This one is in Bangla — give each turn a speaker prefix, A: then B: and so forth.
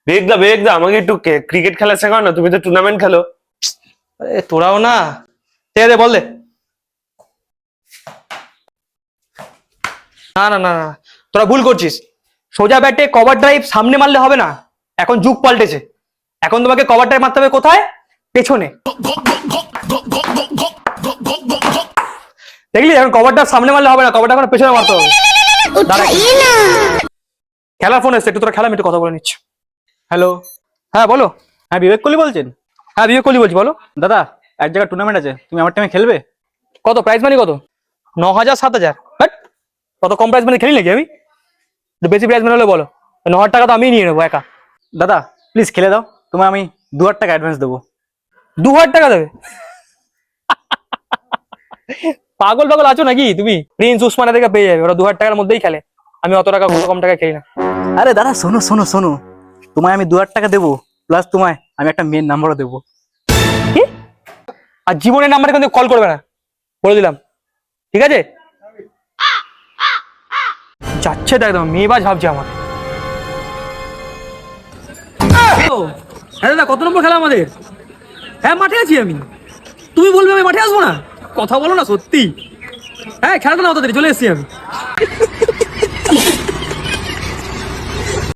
A: বেগদা আমাকে একটু ক্রিকেট খেলা শেখাও না, তুমি তো টুর্নামেন্ট খেলো।
B: আরে তোরাও না, ঠিক আছে বল দে। না না না না, তোরা ভুল করছিস। সোজা ব্যাটে কভার ড্রাইভ সামনে মারলে হবে না, এখন যুগ পাল্টেছে। এখন তোমাকে কভার ড্রাইভ মারতে হবে কোথায়? পেছনে। দেখলি, এখন কভারটা সামনে মারলে হবে না, কভারটা এখন পেছনে মারতে হবে। খেলার ফোন এসছে, একটু তোরা খেলা, আমি একটু কথা বলে নিচ্ছি।
C: হ্যালো।
B: হ্যাঁ বলো।
C: হ্যাঁ, বিবেক কোহলি বলছেন?
B: হ্যাঁ বিবেক কোহলি বলছি, বলো।
C: দাদা, এক জায়গায় টুর্নামেন্ট আছে, তুমি আমার টিমে খেলবে?
B: কত প্রাইজ মানি? কত? 9,000 7,000? কত কম প্রাইজ মানি খেলি নাকি আমি? বেশি প্রাইজ মানি হলে বলো, 9,000 টাকা তো আমি নিয়ে নেবো একা।
C: দাদা প্লিজ খেলে দাও, তোমায় আমি 2,000 টাকা অ্যাডভান্স দেবো।
B: 2,000 টাকা দেবে? পাগল আছো নাকি তুমি? প্রিন্স উসমানের থেকে পেয়ে যাবে, ওরা 2,000 টাকার মধ্যেই খেলে। আমি অত টাকা কম টাকায় খেলি না।
C: আরে দাদা শোনো শোনো শোনো, তোমায় আমি 2,000 টাকা দেবো, প্লাস তোমায় আমি একটা মেন নাম্বারও দেবো।
B: কি? আর জীবনের নাম্বারে কিন্তু কল করবে না, বলে দিলাম, ঠিক আছে? যাচ্ছে তো একদম মেয়েবাজ ভাবছে আমার। হ্যাঁ দাদা, কত নম্বর খেলা আমাদের? হ্যাঁ মাঠে আছি আমি। তুমি বলবে আমি মাঠে আসবো না? কথা বলো না সত্যি। হ্যাঁ খেলাটা না, তাড়াতাড়ি চলে এসেছি আমি।